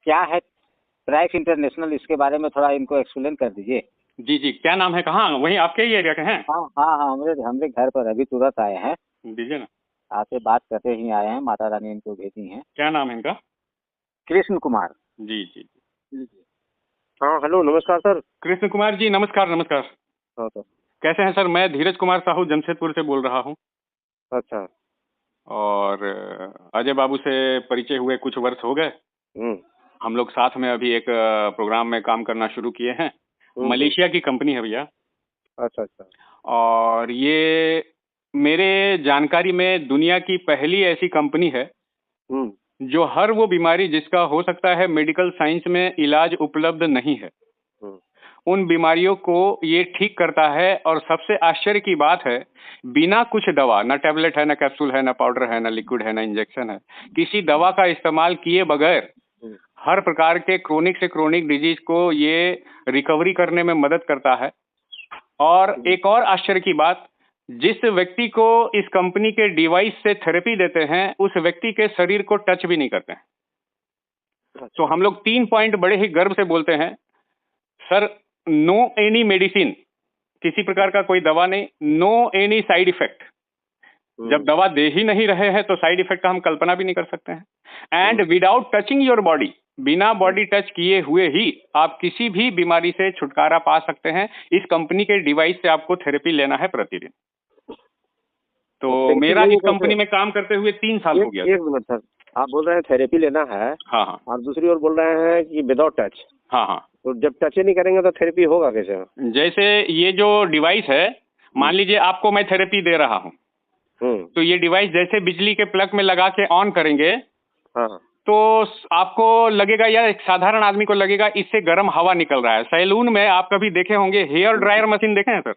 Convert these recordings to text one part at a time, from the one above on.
क्या है price international, इसके बारे में थोड़ा इनको एक्सप्लेन कर दीजिए। जी जी, क्या नाम है, कहाँ, वहीं आपके ही एरिया के हैं? हाँ हाँ हाँ, हमारे हमारे घर पर अभी तुरंत आए हैं। दीजिए ना। आपसे बात करते ही आए हैं, माता रानी इनको भेजी हैं। क्या नाम है इनका? कृष्ण कुमार। जी जी जी। जी जी। हाँ हेलो, नमस्कार सर। कृष्ण कुमार जी, नमस्कार नमस्कार। हाँ सर। कैसे हैं सर? मैं धीरज कुमार साहू जमशेदपुर से बोल रहा हूँ। अच्छा। और अजय बाबू से परिचय हुए कुछ वर्ष हो गए। हम लोग साथ में अभी एक प्रोग्राम में काम करना शुरू किए हैं। मलेशिया की कंपनी है भैया। अच्छा अच्छा। और ये मेरे जानकारी में दुनिया की पहली ऐसी कंपनी है जो हर वो बीमारी जिसका हो सकता है मेडिकल साइंस में इलाज उपलब्ध नहीं है, उन बीमारियों को ये ठीक करता है। और सबसे आश्चर्य की बात है, बिना कुछ दवा, ना टैबलेट है, ना कैप्सूल है, ना पाउडर है, ना लिक्विड है, ना इंजेक्शन है, किसी दवा का इस्तेमाल किए बगैर हर प्रकार के क्रोनिक से क्रोनिक डिजीज को ये रिकवरी करने में मदद करता है। और एक और आश्चर्य की बात, जिस व्यक्ति को इस कंपनी के डिवाइस से थेरेपी देते हैं, उस व्यक्ति के शरीर को टच भी नहीं करते हैं। तो हम लोग 3 पॉइंट बड़े ही गर्व से बोलते हैं, सर, नो एनी मेडिसिन, किसी प्रकार का कोई दवा नहीं, नो एनी साइड इफेक्ट। जब दवा दे ही नहीं रहे हैं तो साइड इफेक्ट का हम कल्पना भी नहीं कर सकते हैं। And without touching your body, बिना बॉडी टच किए हुए ही आप किसी भी बीमारी से छुटकारा पा सकते हैं। इस कंपनी के डिवाइस से आपको थेरेपी लेना है प्रतिदिन। तो मेरा इस कंपनी में काम करते हुए 3 साल हो गया। एक मिनट सर, आप बोल रहे हैं थेरेपी लेना है। हाँ हाँ। और दूसरी ओर बोल रहे हैं कि विदाउट टच। हाँ हाँ। तो जब टच ही नहीं करेंगे तो थेरेपी होगा कैसे? जैसे ये जो डिवाइस है, मान लीजिए आपको मैं थेरेपी दे रहा हूँ, तो ये डिवाइस जैसे बिजली के प्लग में लगा के ऑन करेंगे, हाँ, तो आपको लगेगा, या एक साधारण आदमी को लगेगा, इससे गर्म हवा निकल रहा है। सैलून में आप कभी देखे होंगे, हेयर ड्रायर मशीन देखे हैं सर?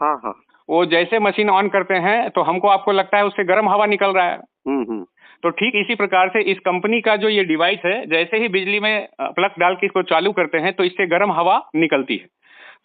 हाँ हाँ। वो जैसे मशीन ऑन करते हैं तो हमको आपको लगता है उससे गर्म हवा निकल रहा है। तो ठीक इसी प्रकार से इस कंपनी का जो ये डिवाइस है, जैसे ही बिजली में प्लग डाल के इसको चालू करते हैं तो इससे गर्म हवा निकलती है।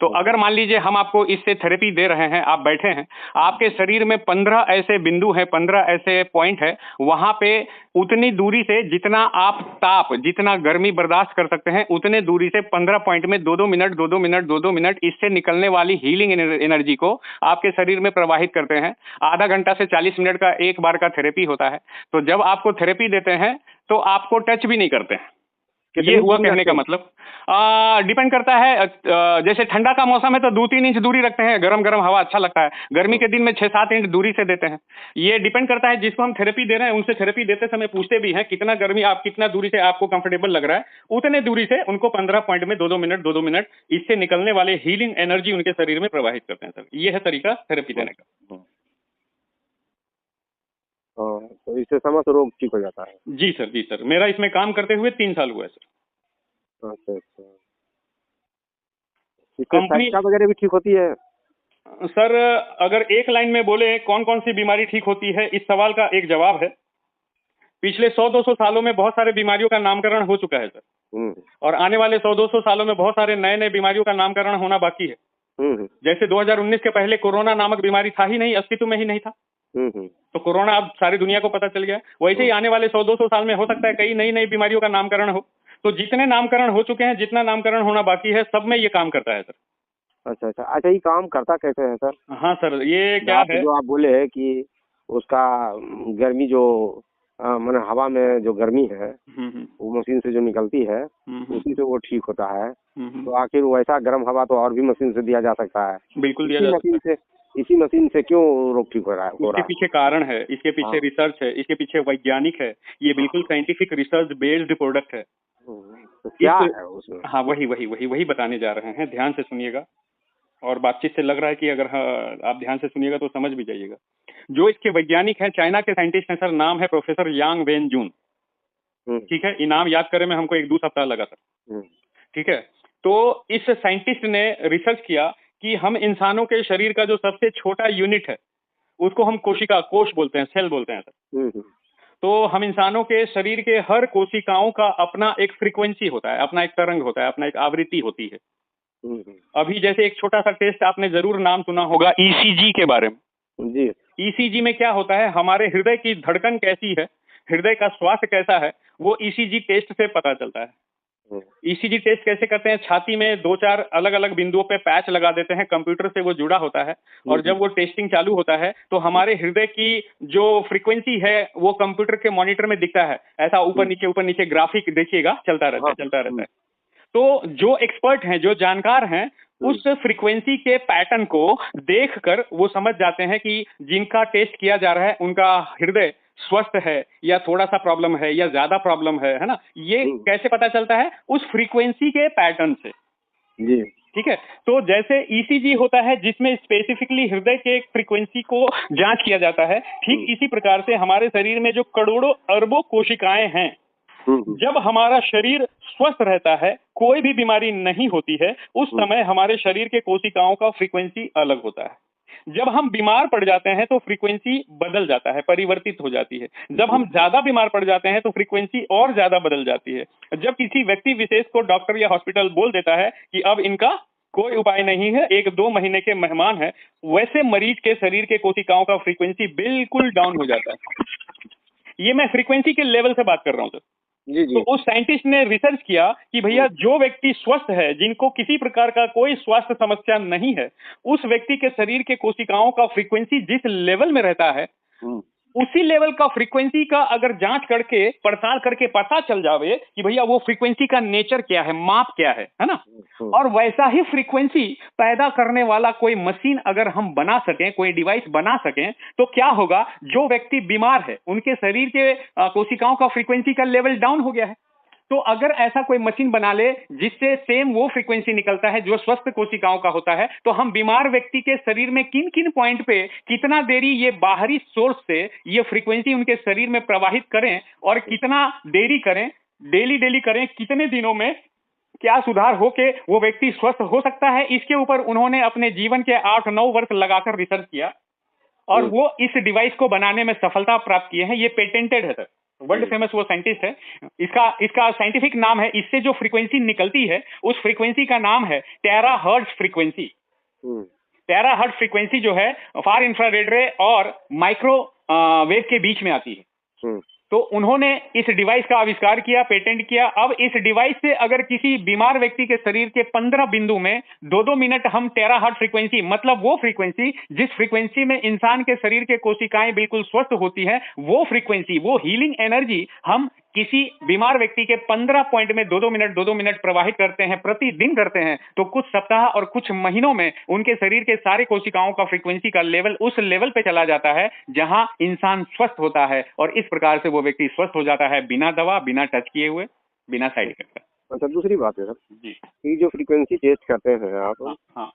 तो अगर मान लीजिए हम आपको इससे थेरेपी दे रहे हैं, आप बैठे हैं, आपके शरीर में 15 ऐसे बिंदु हैं, 15 ऐसे पॉइंट है, वहां पे उतनी दूरी से जितना आप ताप, जितना गर्मी बर्दाश्त कर सकते हैं, उतने दूरी से 15 पॉइंट में 2-2 मिनट, 2-2 मिनट, 2-2 मिनट इससे निकलने वाली हीलिंग एनर्जी को आपके शरीर में प्रवाहित करते हैं। आधा घंटा से 40 मिनट का एक बार का थेरेपी होता है। तो जब आपको थेरेपी देते हैं तो आपको टच भी नहीं करते हैं। ये हुआ कहने का मतलब। डिपेंड करता है, जैसे ठंडा का मौसम है तो 2-3 इंच दूरी रखते हैं, गरम गरम हवा अच्छा लगता है। गर्मी के दिन में 6-7 इंच दूरी से देते हैं। ये डिपेंड करता है, जिसको हम थेरेपी दे रहे हैं उनसे थेरेपी देते समय पूछते भी हैं कितना गर्मी, आप कितना दूरी से आपको कंफर्टेबल लग रहा है, उतने दूरी से उनको 15 पॉइंट में 2-2 मिनट, 2-2 मिनट इससे निकलने वाले हीलिंग एनर्जी उनके शरीर में प्रवाहित करते हैं सर। ये है तरीका थेरेपी देने का। तो इससे समस्त रोग ठीक हो जाता है? जी सर, जी सर, मेरा इसमें काम करते हुए 3 साल हुआ है सर। अच्छा अच्छा। कंपनी वगैरह भी ठीक होती है सर? अगर एक लाइन में बोले कौन कौन सी बीमारी ठीक होती है, इस सवाल का एक जवाब है, पिछले 100-200 सालों में बहुत सारे बीमारियों का नामकरण हो चुका है सर। और आने वाले 100-200 सालों में बहुत सारे नए नए बीमारियों का नामकरण होना बाकी है। जैसे 2019 के पहले कोरोना नामक बीमारी था ही नहीं, अस्तित्व में ही नहीं था। तो कोरोना अब सारी दुनिया को पता चल गया। वैसे ही आने वाले 100-200 साल में हो सकता है कई नई नई बीमारियों का नामकरण हो। तो जितने नामकरण हो चुके हैं, जितना नामकरण होना बाकी है, सब में ये काम करता है सर। अच्छा अच्छा। अच्छा, ये काम करता कैसे है सर? हाँ सर, ये क्या है, जो आप बोले है कि उसका गर्मी जो माने हवा में जो गर्मी है वो मशीन से जो निकलती है उसी से वो ठीक होता है। तो आखिर वैसा गर्म हवा तो और भी मशीन से दिया जा सकता है? बिल्कुल दिया जा सकता है। इसी मशीन से क्यों रोग ठीक हो रहा है? इसके पीछे कारण है, इसके पीछे रिसर्च है, इसके पीछे वैज्ञानिक है। ये बिल्कुल साइंटिफिक रिसर्च बेस्ड प्रोडक्ट है। तो क्या है उसमें? हाँ, वही बताने जा रहे हैं, ध्यान से सुनिएगा। और बातचीत से लग रहा है कि अगर आप ध्यान से सुनिएगा तो समझ भी जाइएगा। जो इसके वैज्ञानिक हैं, चाइना के साइंटिस्ट हैं सर, नाम है प्रोफेसर यांग वेन जून। ठीक है, इनाम याद करे में हमको 1-2 सप्ताह लगा सर। ठीक है, तो इस साइंटिस्ट ने रिसर्च किया कि हम इंसानों के शरीर का जो सबसे छोटा यूनिट है उसको हम कोशिका, कोश बोलते हैं, सेल बोलते हैं सर। तो हम इंसानों के शरीर के हर कोशिकाओं का अपना एक फ्रीक्वेंसी होता है, अपना एक तरंग होता है, अपना एक आवृत्ति होती है। अभी जैसे एक छोटा सा टेस्ट आपने जरूर नाम सुना होगा ईसीजी के बारे में। जी। ईसीजी में क्या होता है, हमारे हृदय की धड़कन कैसी है, हृदय का स्वास्थ्य कैसा है, वो ईसीजी टेस्ट से पता चलता है। ईसीजी टेस्ट कैसे करते हैं, छाती में 2-4 अलग अलग बिंदुओं पे पैच लगा देते हैं, कंप्यूटर से वो जुड़ा होता है और जब वो टेस्टिंग चालू होता है तो हमारे हृदय की जो फ्रीक्वेंसी है वो कंप्यूटर के मॉनिटर में दिखता है, ऐसा ऊपर नीचे ग्राफिक देखिएगा चलता रहता है। तो जो एक्सपर्ट हैं, जो जानकार हैं, उस फ्रीक्वेंसी के पैटर्न को देखकर वो समझ जाते हैं कि जिनका टेस्ट किया जा रहा है उनका हृदय स्वस्थ है या थोड़ा सा प्रॉब्लम है या ज्यादा प्रॉब्लम है ना। ये कैसे पता चलता है? उस फ्रीक्वेंसी के पैटर्न से जी। ठीक है, तो जैसे ईसीजी होता है जिसमें स्पेसिफिकली हृदय के फ्रीक्वेंसी को जांच किया जाता है, ठीक इसी प्रकार से हमारे शरीर में जो करोड़ों अरबों कोशिकाएं हैं, जब हमारा शरीर स्वस्थ रहता है, कोई भी बीमारी नहीं होती है, उस समय हमारे शरीर के कोशिकाओं का फ्रीक्वेंसी अलग होता है। जब हम बीमार पड़ जाते हैं तो फ्रीक्वेंसी बदल जाता है, परिवर्तित हो जाती है। जब हम ज्यादा बीमार पड़ जाते हैं तो फ्रीक्वेंसी और ज्यादा बदल जाती है। जब किसी व्यक्ति विशेष को डॉक्टर या हॉस्पिटल बोल देता है कि अब इनका कोई उपाय नहीं है, 1-2 महीने के मेहमान है, वैसे मरीज के शरीर के कोशिकाओं का फ्रीक्वेंसी बिल्कुल डाउन हो जाता है। ये मैं फ्रीक्वेंसी के लेवल से बात कर रहा हूँ सर। जी। तो उस साइंटिस्ट ने रिसर्च किया कि भैया जो व्यक्ति स्वस्थ है, जिनको किसी प्रकार का कोई स्वास्थ्य समस्या नहीं है, उस व्यक्ति के शरीर के कोशिकाओं का फ्रीक्वेंसी जिस लेवल में रहता है, उसी लेवल का फ्रीक्वेंसी का अगर जांच करके पड़ताल करके पता चल जावे कि भैया वो फ्रीक्वेंसी का नेचर क्या है, माप क्या है ना, और वैसा ही फ्रीक्वेंसी पैदा करने वाला कोई मशीन अगर हम बना सकें, कोई डिवाइस बना सकें, तो क्या होगा? जो व्यक्ति बीमार है उनके शरीर के कोशिकाओं का फ्रीक्वेंसी का लेवल डाउन हो गया है, तो अगर ऐसा कोई मशीन बना ले जिससे सेम वो फ्रीक्वेंसी निकलता है जो स्वस्थ कोशिकाओं का होता है, तो हम बीमार व्यक्ति के शरीर में किन किन पॉइंट पे कितना देरी ये बाहरी सोर्स से ये फ्रीक्वेंसी उनके शरीर में प्रवाहित करें और कितना देरी करें, डेली करें, कितने दिनों में क्या सुधार हो के वो व्यक्ति स्वस्थ हो सकता है, इसके ऊपर उन्होंने अपने जीवन के 8-9 वर्ष लगाकर रिसर्च किया और वो इस डिवाइस को बनाने में सफलता प्राप्त किए हैं। ये पेटेंटेड है सर, वर्ल्ड फेमस वो साइंटिस्ट है। इसका साइंटिफिक नाम है, इससे जो फ्रीक्वेंसी निकलती है उस फ्रीक्वेंसी का नाम है टेराहर्ट्ज फ्रीक्वेंसी। टेराहर्ट्ज फ्रीक्वेंसी जो है फार इंफ्रारेड रे और माइक्रो वेव के बीच में आती है। तो उन्होंने इस डिवाइस का आविष्कार किया, पेटेंट किया। अब इस डिवाइस से अगर किसी बीमार व्यक्ति के शरीर के 15 बिंदु में 2-2 मिनट हम टेराहर्ट्ज फ्रीक्वेंसी, मतलब वो फ्रीक्वेंसी जिस फ्रीक्वेंसी में इंसान के शरीर के कोशिकाएं बिल्कुल स्वस्थ होती हैं, वो फ्रीक्वेंसी, वो हीलिंग एनर्जी हम किसी बीमार व्यक्ति के 15 पॉइंट में 2-2 मिनट प्रवाहित करते हैं, प्रतिदिन करते हैं, तो कुछ सप्ताह और कुछ महीनों में उनके शरीर के सारे कोशिकाओं का फ्रीक्वेंसी का लेवल उस लेवल पे चला जाता है जहां इंसान स्वस्थ होता है और इस प्रकार से वो व्यक्ति स्वस्थ हो जाता है, बिना दवा, बिना टच किए हुए, बिना साइड इफेक्ट। अच्छा, दूसरी बात है सर जी, ये जो फ्रीक्वेंसी टेस्ट करते हैं आप, हाँ,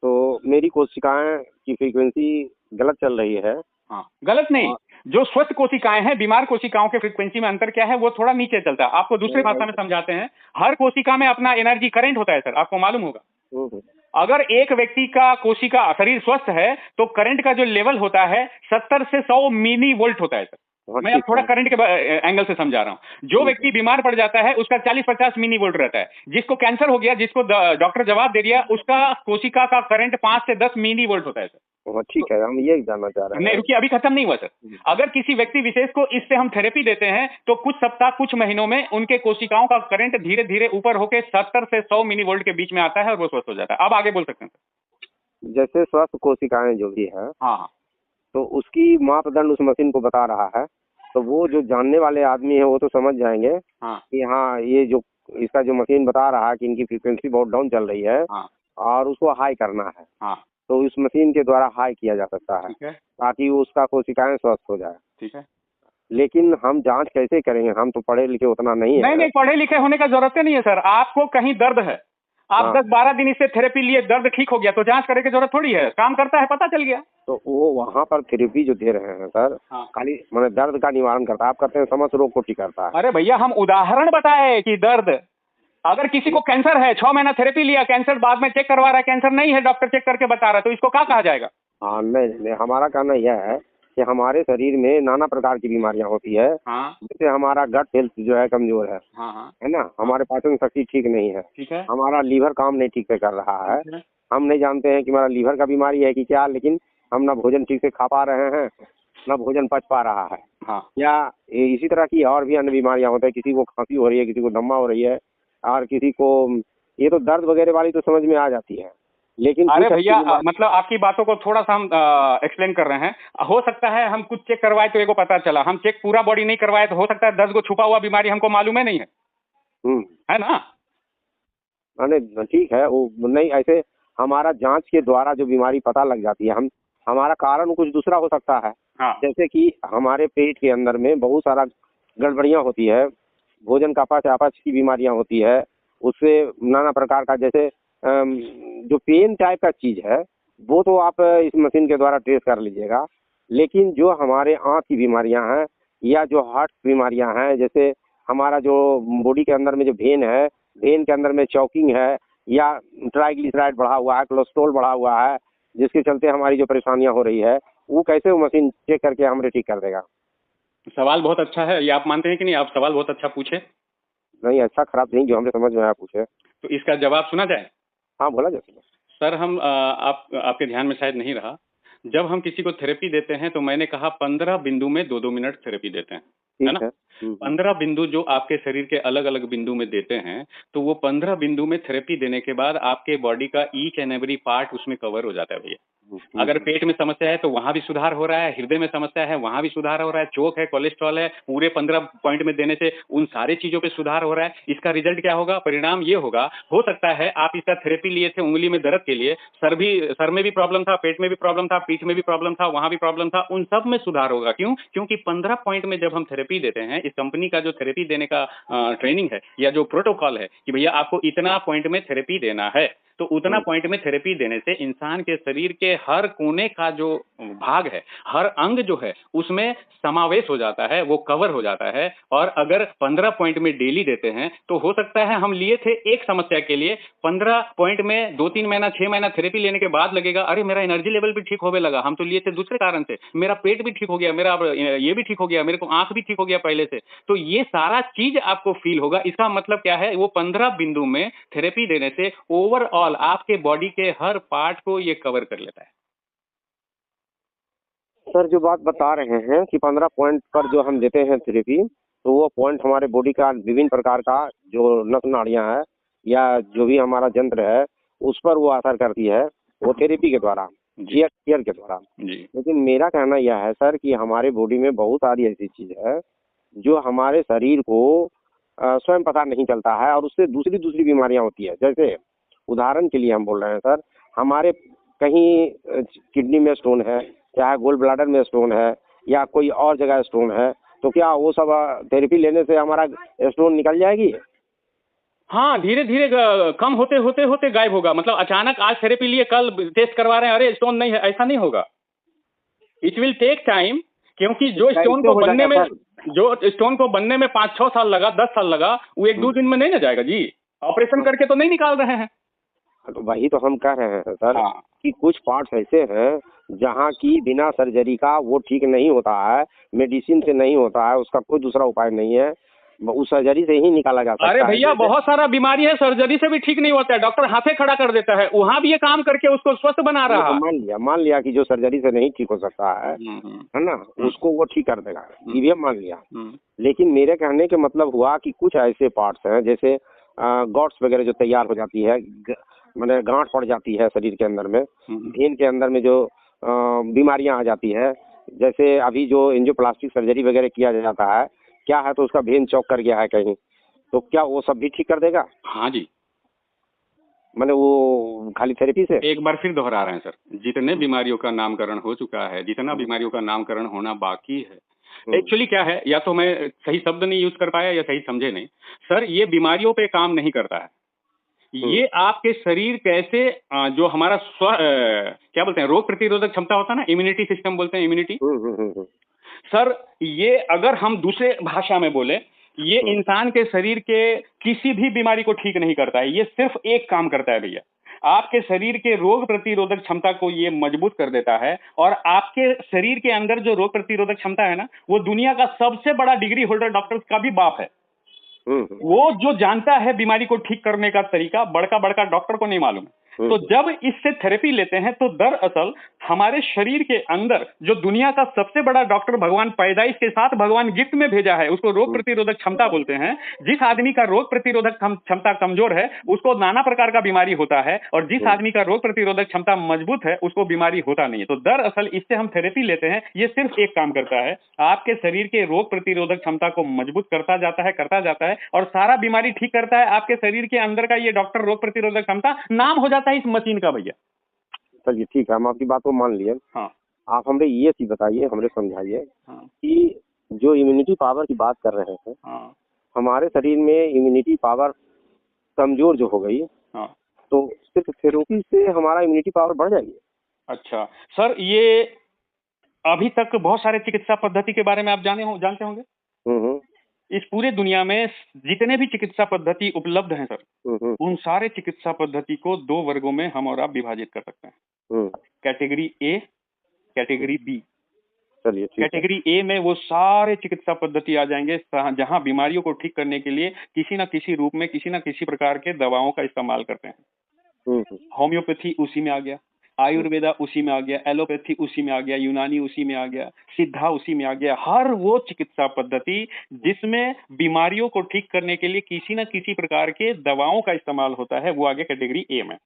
तो मेरी कोशिकाएं की फ्रीक्वेंसी गलत चल रही है। हाँ, गलत नहीं, जो स्वस्थ कोशिकाएं हैं, बीमार कोशिकाओं के फ्रीक्वेंसी में अंतर क्या है, वो थोड़ा नीचे चलता है। आपको दूसरी भाषा में समझाते हैं, हर कोशिका में अपना एनर्जी करंट होता है सर, आपको मालूम होगा। अगर एक व्यक्ति का कोशिका शरीर स्वस्थ है तो करंट का जो लेवल होता है 70 से 100 मिली वोल्ट होता है सर। मैं अब थोड़ा करंट के एंगल से समझा रहा हूँ। जो व्यक्ति बीमार पड़ जाता है उसका 40-50 मिली वोल्ट रहता है। जिसको कैंसर हो गया, जिसको डॉक्टर जवाब दे दिया, उसका कोशिका का करंट 5 से 10 मिली वोल्ट होता है सर। ठीक है, हम ये जानना चाह रहे हैं। नहीं रुकिए, अभी खत्म नहीं हुआ सर। अगर किसी व्यक्ति विशेष को इससे हम थेरेपी देते हैं तो कुछ सप्ताह, कुछ महीनों में उनके कोशिकाओं का करंट धीरे धीरे ऊपर होकर 70 से 100 मिली वोल्ट के बीच में आता है और वो स्वस्थ हो जाता है। अब आगे बोल सकते हैं सर। जैसे स्वस्थ कोशिकाएं जो भी है, हाँ, तो उसकी मापदंड उस मशीन को बता रहा है, तो वो जो जानने वाले आदमी है वो तो समझ जाएंगे कि हाँ, ये जो इसका जो मशीन बता रहा है कि इनकी फ्रीक्वेंसी बहुत डाउन चल रही है और उसको हाई करना है, तो उस मशीन के द्वारा हाई किया जा सकता है ताकि उसका कोशिकाएं स्वस्थ हो जाए। ठीक है, लेकिन हम जांच कैसे करेंगे? हम तो पढ़े लिखे उतना नहीं है। नहीं, पढ़े लिखे होने का जरूरत नहीं है सर। आपको कहीं दर्द है, आप 10-12 दिन इससे थेरेपी लिए, दर्द ठीक हो गया, तो जांच करने की जरूरत थोड़ी है, काम करता है, पता चल गया। तो वो वहाँ पर थेरेपी जो दे रहे हैं सर, खाली मैंने दर्द का निवारण करता है, आप करते हैं समस्त रोग को ठीक करता है। अरे भैया, हम उदाहरण बताए कि दर्द, अगर किसी को कैंसर है, 6 महीना थेरेपी लिया, कैंसर बाद में चेक करवा रहा है, कैंसर नहीं है, डॉक्टर चेक करके बता रहा है, तो इसको क्या कहा जाएगा? हाँ, नहीं, हमारा कहना यह है कि हमारे शरीर में नाना प्रकार की बीमारियां होती है। जैसे हमारा गट हेल्थ जो है कमजोर है, है ना, हमारे पाचन शक्ति ठीक नहीं है, ठीक है, हमारा लीवर काम नहीं ठीक से कर रहा है। हम नहीं जानते हैं कि हमारा लीवर का बीमारी है कि क्या, लेकिन हम ना भोजन ठीक से खा पा रहे हैं, ना भोजन पच पा रहा है। या इसी तरह की और भी अन्य बीमारियां होती है, किसी को खांसी हो रही है, किसी को दम्मा हो रही है, और किसी को ये तो दर्द वगैरह वाली तो समझ में आ जाती है, लेकिन अरे भैया मतलब आपकी बातों को थोड़ा सा हम एक्सप्लेन कर रहे हैं। हो सकता है हम कुछ चेक करवाए तो को पता चला, हम चेक पूरा बॉडी नहीं करवाए तो हो सकता है 10 गो छुपा हुआ बीमारी हमको मालूम है नहीं है, है ना? अरे ठीक है, वो नहीं ऐसे हमारा जांच के द्वारा जो बीमारी पता लग जाती है, हमारा कारण कुछ दूसरा हो सकता है। हाँ। जैसे कि हमारे पेट के अंदर में बहुत सारा गड़बड़ियां होती है, भोजन का अपच की बीमारियां होती है, उससे नाना प्रकार का जैसे जो पेन टाइप का चीज है वो तो आप इस मशीन के द्वारा ट्रेस कर लीजिएगा, लेकिन जो हमारे आंत की बीमारियां हैं या जो हार्ट बीमारियां हैं, जैसे हमारा जो बॉडी के अंदर में जो वेन है, वेन के अंदर में चौकिंग है या ट्राइग्लिसराइड बढ़ा हुआ है, कोलेस्ट्रॉल बढ़ा हुआ है, जिसके चलते हमारी जो परेशानियां हो रही है, वो कैसे वो मशीन चेक करके हमें ठीक कर देगा? सवाल बहुत अच्छा है, ये आप मानते हैं कि नहीं? आप सवाल बहुत अच्छा पूछे। नहीं, अच्छा खराब नहीं, जो हमें समझ में आया पूछे। तो इसका जवाब सुना जाए? हाँ बोला जाए सर। हम आपके ध्यान में शायद नहीं रहा, जब हम किसी को थेरेपी देते हैं तो मैंने कहा 15 बिंदु में 2-2 मिनट थेरेपी देते हैं, है ना? 15 बिंदु जो आपके शरीर के अलग अलग बिंदु में देते हैं, तो वो 15 बिंदु में थेरेपी देने के बाद आपके बॉडी का ईच एंड एवरी पार्ट उसमें कवर हो जाता है भैया। अगर पेट में समस्या है तो वहां भी सुधार हो रहा है, हृदय में समस्या है वहां भी सुधार हो रहा है, चोक है, कोलेस्ट्रॉल है, पूरे 15 पॉइंट में देने से उन सारे चीजों पे सुधार हो रहा है। इसका रिजल्ट क्या होगा? परिणाम ये होगा, हो सकता है आप इसका थेरेपी लिए थे उंगली में दर्द के लिए, सर में भी प्रॉब्लम था, पेट में भी प्रॉब्लम था, पीठ में भी प्रॉब्लम था, वहां भी प्रॉब्लम था, उन सब में सुधार होगा। क्यों? क्योंकि 15 पॉइंट में जब हम थेरेपी देते हैं, इस कंपनी का जो थेरेपी देने का ट्रेनिंग है या जो प्रोटोकॉल है कि भैया आपको इतना पॉइंट में थेरेपी देना है, तो उतना पॉइंट में थेरेपी देने से इंसान के शरीर के हर कोने का जो भाग है, हर अंग जो है उसमें समावेश हो जाता है, वो कवर हो जाता है। और अगर 15 पॉइंट में डेली देते हैं तो हो सकता है हम लिए थे एक समस्या के लिए, 15 पॉइंट में 2-3 महीना 6 महीना थेरेपी लेने के बाद लगेगा अरे मेरा एनर्जी लेवल भी ठीक होने लगा, हम तो लिए थे दूसरे कारण से, मेरा पेट भी ठीक हो गया, मेरा ये भी ठीक हो गया, मेरे को आंख भी ठीक हो गया पहले से। तो ये सारा चीज आपको फील होगा। इसका मतलब क्या है? वो 15 बिंदु में थेरेपी देने से ओवरऑल आपके बॉडी के हर पार्ट को ये कवर कर लेता है। सर जो बात बता रहे हैं कि 15 पॉइंट पर जो हम देते हैं थेरेपी, तो वो पॉइंट हमारे बॉडी का विभिन्न प्रकार का जो नस नाड़ियां है या जो भी हमारा यंत्र है उस पर वो असर करती है, वो थेरेपी के द्वारा, केयर के द्वारा। लेकिन मेरा कहना यह है सर कि हमारे बॉडी में बहुत सारी ऐसी चीज है जो हमारे शरीर को स्वयं पता नहीं चलता है और उससे दूसरी दूसरी बीमारियां होती है। जैसे उदाहरण के लिए हम बोल रहे हैं सर, हमारे कहीं किडनी में स्टोन है, चाहे गोल ब्लाडर में स्टोन है या कोई और जगह स्टोन है, तो क्या वो सब थेरेपी लेने से हमारा स्टोन निकल जाएगी? हाँ, धीरे धीरे कम होते होते होते गायब होगा। मतलब अचानक आज थेरेपी लिए कल टेस्ट करवा रहे हैं अरे स्टोन नहीं है, ऐसा नहीं होगा। इट विल टेक टाइम, क्योंकि जो स्टोन को बनने में 5-6 साल लगा, 10 साल लगा, वो 1-2 दिन में नहीं ना जाएगा जी। ऑपरेशन करके तो नहीं निकाल रहे हैं। तो वही तो हम कह रहे हैं सर कि कुछ पार्ट्स ऐसे हैं जहाँ की बिना सर्जरी का वो ठीक नहीं होता है, मेडिसिन से नहीं होता है, उसका कोई दूसरा उपाय नहीं है, उस सर्जरी से ही निकाला जा सकता है। अरे भैया बहुत सारा बीमारी है सर्जरी से भी ठीक नहीं होता है, डॉक्टर हाथे खड़ा कर देता है, वहाँ भी ये काम करके उसको स्वस्थ बना रहा है। मान लिया कि जो सर्जरी से नहीं ठीक हो सकता है ना, उसको वो ठीक कर देगा, ये भी हम मान लिया। लेकिन मेरे कहने के मतलब हुआ कि कुछ ऐसे पार्ट्स हैं जैसे गॉट्स वगैरह जो तैयार हो जाती है, मैंने गांठ पड़ जाती है शरीर के अंदर में, वेन के अंदर में जो बीमारियां आ जाती है, जैसे अभी जो एंजियोप्लास्टिक सर्जरी वगैरह किया जाता है, क्या है तो उसका वेन चौक कर गया है कहीं, तो क्या वो सब भी ठीक कर देगा? हाँ जी, मैंने वो खाली थेरेपी से। एक बार फिर दोहरा रहे हैं सर, जितने बीमारियों का नामकरण हो चुका है, जितना बीमारियों का नामकरण होना बाकी है, एक्चुअली क्या है, या तो मैं सही शब्द नहीं यूज कर पाया या सही समझे नहीं सर, ये बीमारियों पे काम नहीं करता है। ये आपके शरीर कैसे जो हमारा क्या बोलते हैं, रोग प्रतिरोधक क्षमता होता है ना, इम्यूनिटी सिस्टम बोलते हैं, इम्यूनिटी सर, ये अगर हम दूसरे भाषा में बोले, ये इंसान के शरीर के किसी भी बीमारी को ठीक नहीं करता है, ये सिर्फ एक काम करता है भैया, आपके शरीर के रोग प्रतिरोधक क्षमता को ये मजबूत कर देता है। और आपके शरीर के अंदर जो रोग प्रतिरोधक क्षमता है ना, वो दुनिया का सबसे बड़ा डिग्री होल्डर डॉक्टर का भी बाप है। वो जो जानता है बीमारी को ठीक करने का तरीका, बड़का बड़का डॉक्टर को नहीं मालूम है। तो जब इससे थेरेपी लेते हैं तो दरअसल हमारे शरीर के अंदर जो दुनिया का सबसे बड़ा डॉक्टर भगवान पैदाइश के साथ भगवान गिफ्ट में भेजा है, उसको रोग प्रतिरोधक क्षमता बोलते हैं। जिस आदमी का रोग प्रतिरोधक क्षमता कमजोर है उसको नाना प्रकार का बीमारी होता है, और जिस आदमी का रोग प्रतिरोधक क्षमता मजबूत है उसको बीमारी होता नहीं है। तो दरअसल इससे हम थेरेपी लेते हैं, ये सिर्फ एक काम करता है, आपके शरीर के रोग प्रतिरोधक क्षमता को मजबूत करता जाता है और सारा बीमारी ठीक करता है। आपके शरीर के अंदर का ये डॉक्टर रोग प्रतिरोधक क्षमता नाम हो जाता है इस मशीन का भैया। चलिए ठीक है, हम आपकी बात को मान लिए। हाँ। आप हमें ये चीज बताइए, हमें समझाइए हाँ। कि जो इम्यूनिटी पावर की बात कर रहे हैं, हाँ। हमारे शरीर में इम्यूनिटी पावर कमजोर जो हो गई, हाँ। तो सिर्फ थेरेपी से हमारा इम्यूनिटी पावर बढ़ जाएगी? अच्छा सर, ये अभी तक बहुत सारे चिकित्सा पद्धति के बारे में आप जानते होंगे। इस पूरे दुनिया में जितने भी चिकित्सा पद्धति उपलब्ध हैं सर, उन सारे चिकित्सा पद्धति को 2 वर्गों में हम और आप विभाजित कर सकते हैं। Category A, category B. चलिए कैटेगरी ए में वो सारे चिकित्सा पद्धति आ जाएंगे जहां बीमारियों को ठीक करने के लिए किसी न किसी रूप में किसी न किसी प्रकार के दवाओं का इस्तेमाल करते हैं। होम्योपैथी उसी में आ गया, आयुर्वेदा उसी में आ गया, एलोपैथी उसी में आ गया, यूनानी उसी में आ गया, सिद्धा उसी में आ गया। हर वो चिकित्सा पद्धति जिसमें बीमारियों को ठीक करने के लिए किसी न किसी प्रकार के दवाओं का इस्तेमाल होता है, वो आगे कैटेगरी ए में।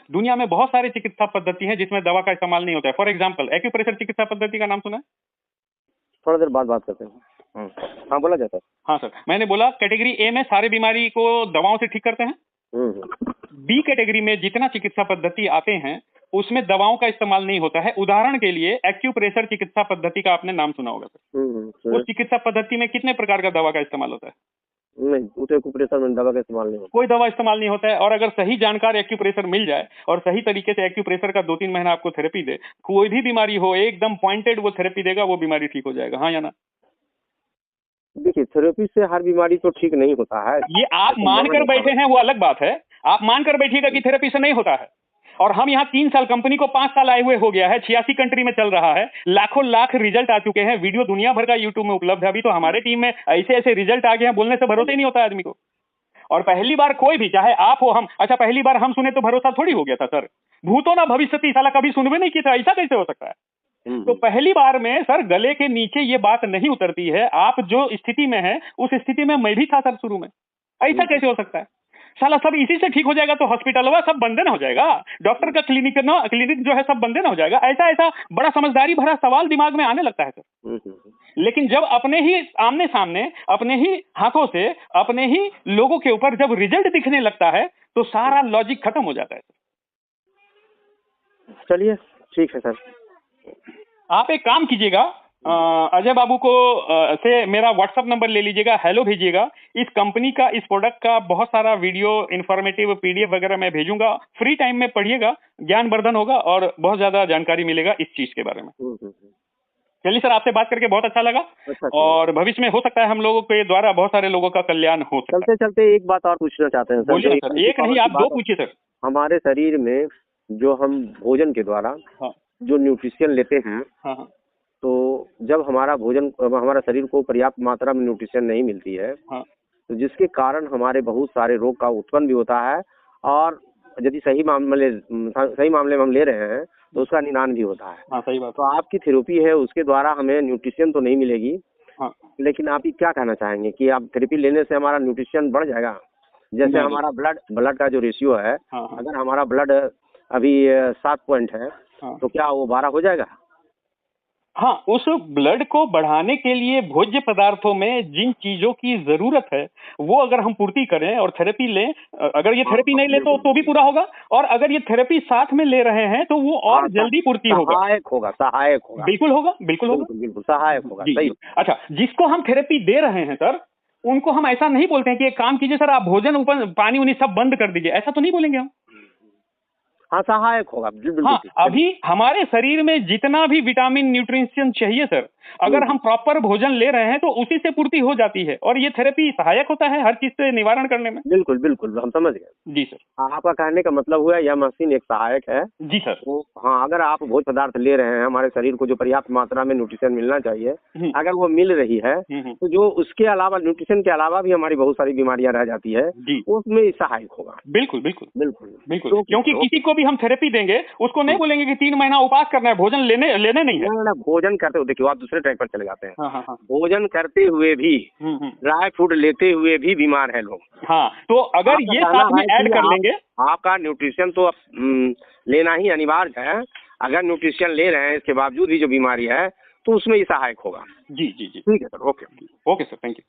दुनिया में बहुत सारे चिकित्सा पद्धति हैं जिसमें दवा का इस्तेमाल नहीं होता है। फॉर एग्जाम्पल एक्यूप्रेशर चिकित्सा पद्धति का नाम सुना है? थोड़ा देर बाद बात करते हैं। हाँ बोला जाता है। हाँ सर, मैंने बोला कैटेगरी ए में सारे बीमारी को दवाओं से ठीक करते हैं। बी कैटेगरी में जितना चिकित्सा पद्धति आते हैं उसमें दवाओं का इस्तेमाल नहीं होता है। उदाहरण के लिए एक्यूप्रेशर चिकित्सा पद्धति का आपने नाम सुना होगा सर। उस चिकित्सा पद्धति में कितने प्रकार का दवा का इस्तेमाल होता है? नहीं, उस एक्यूप्रेशर में दवा का इस्तेमाल नहीं होता, कोई दवा इस्तेमाल नहीं होता है। और अगर सही जानकार एक्यूप्रेशर मिल जाए और सही तरीके से एक्यूप्रेशर का 2-3 महीना आपको थेरेपी दे, कोई भी बीमारी हो एकदम पॉइंटेड वो थेरेपी देगा, वो बीमारी ठीक हो जाएगा। हाँ या ना? देखिए, थेरेपी से हर बीमारी तो ठीक नहीं होता है। ये आप मानकर बैठे हैं वो अलग बात है। आप मानकर बैठिएगा कि थेरेपी से नहीं होता है, और हम यहाँ 3 साल, कंपनी को 5 साल आए हुए हो गया है, 86 कंट्री में चल रहा है, लाखों लाख रिजल्ट आ चुके हैं, वीडियो दुनिया भर का यूट्यूब में उपलब्ध है। अभी तो हमारे टीम में ऐसे ऐसे रिजल्ट आ गए हैं, बोलने से भरोसा ही नहीं होता आदमी को। और पहली बार कोई भी, चाहे आप हो, हम, अच्छा पहली बार हम सुने तो भरोसा थोड़ी हो गया था सर। भूतो ना भविष्यति, साला कभी सुनवे नहीं किया था, ऐसा कैसे हो सकता है? तो पहली बार में सर गले के नीचे ये बात नहीं उतरती है। आप जो स्थिति में है उस स्थिति में मैं भी था सर शुरू में, ऐसा कैसे हो सकता है? साला सब इसी से ठीक हो जाएगा तो हॉस्पिटल सब बंद ना हो जाएगा, डॉक्टर का क्लिनिक जो है सब बंद ना हो जाएगा। ऐसा बड़ा समझदारी भरा सवाल दिमाग में आने लगता है सर। लेकिन जब अपने ही आमने सामने, अपने ही हाथों से, अपने ही लोगों के ऊपर जब रिजल्ट दिखने लगता है तो सारा लॉजिक खत्म हो जाता है सर। चलिए ठीक है सर, आप एक काम कीजिएगा, अजय बाबू को से मेरा व्हाट्सएप नंबर ले लीजिएगा, हेलो भेजिएगा। इस कंपनी का, इस प्रोडक्ट का बहुत सारा वीडियो, इंफॉर्मेटिव पीडीएफ वगैरह मैं भेजूंगा, फ्री टाइम में पढ़िएगा, ज्ञानवर्धन होगा और बहुत ज्यादा जानकारी मिलेगा इस चीज के बारे में। चलिए सर, आपसे बात करके बहुत अच्छा लगा। और भविष्य में हो सकता है हम लोगों के द्वारा बहुत सारे लोगों का कल्याण हो सकता है। चलते चलते एक बात और पूछना चाहते हैं सर। बोलिए सर। एक नहीं, आप 2 पूछिए सर। हमारे शरीर में जो हम भोजन के द्वारा जो न्यूट्रिशन लेते हैं, तो जब हमारा शरीर को पर्याप्त मात्रा में न्यूट्रिशन नहीं मिलती है, तो जिसके कारण हमारे बहुत सारे रोग का उत्पन्न भी होता है, और यदि सही मामले में हम ले रहे हैं तो उसका निदान भी होता है। हाँ, सही बात। तो आपकी थेरेपी है, उसके द्वारा हमें न्यूट्रिशन तो नहीं मिलेगी, लेकिन आप क्या कहना चाहेंगे कि आप थेरेपी लेने से हमारा न्यूट्रिशन बढ़ जाएगा? जैसे हमारा ब्लड का जो रेशियो है, अगर हमारा ब्लड अभी 7 पॉइंट है, तो क्या वो 12 हो जाएगा? हाँ, उस ब्लड को बढ़ाने के लिए भोज्य पदार्थों में जिन चीजों की जरूरत है वो अगर हम पूर्ति करें और थेरेपी लें, अगर ये थेरेपी नहीं ले तो भी पूरा होगा, और अगर ये थेरेपी साथ में ले रहे हैं तो वो और जल्दी पूर्ति होगा, सहायक होगा। बिल्कुल होगा, बिल्कुल सहायक होगा। सही। अच्छा, जिसको हम थेरेपी दे रहे हैं सर, उनको हम ऐसा नहीं बोलते हैं कि एक काम कीजिए सर, आप भोजन, पानी उनी सब बंद कर दीजिए, ऐसा तो नहीं बोलेंगे हम। हाँ, सहायक होगा। हाँ, अभी हमारे शरीर में जितना भी विटामिन, न्यूट्रिशन चाहिए सर, अगर हम प्रॉपर भोजन ले रहे हैं तो उसी से पूर्ति हो जाती है, और ये थेरेपी सहायक होता है हर चीज से निवारण करने में। बिल्कुल बिल्कुल, हम समझ गए। जी सर। आपका कहने का मतलब हुआ यह मशीन एक सहायक है। जी सर। वो हाँ, अगर आप भोज्य पदार्थ ले रहे हैं, हमारे शरीर को जो पर्याप्त मात्रा में न्यूट्रिशन मिलना चाहिए, अगर वो मिल रही है, तो जो उसके अलावा न्यूट्रिशन के अलावा भी हमारी बहुत सारी बीमारियां रह जाती है, उसमें सहायक होगा। बिल्कुल बिल्कुल बिल्कुल बिल्कुल। तो क्योंकि किसी को भी हम थेरेपी देंगे, उसको नहीं बोलेंगे कि 3 महीना उपवास करना है, भोजन लेने नहीं है। ना, भोजन करते हुए देखिए आप दूसरे ट्रैक पर चले जाते हैं। भोजन करते हुए भी, ड्राई फूड लेते हुए भी बीमार है लोग। हाँ, तो अगर ये साथ में ऐड कर लेंगे, आपका न्यूट्रिशन तो लेना ही अनिवार्य है। अगर न्यूट्रिशन ले रहे हैं इसके बावजूद भी जो बीमारी है, तो उसमें ये सहायक होगा। जी जी जी। ठीक है sir, okay. Okay sir, thank you.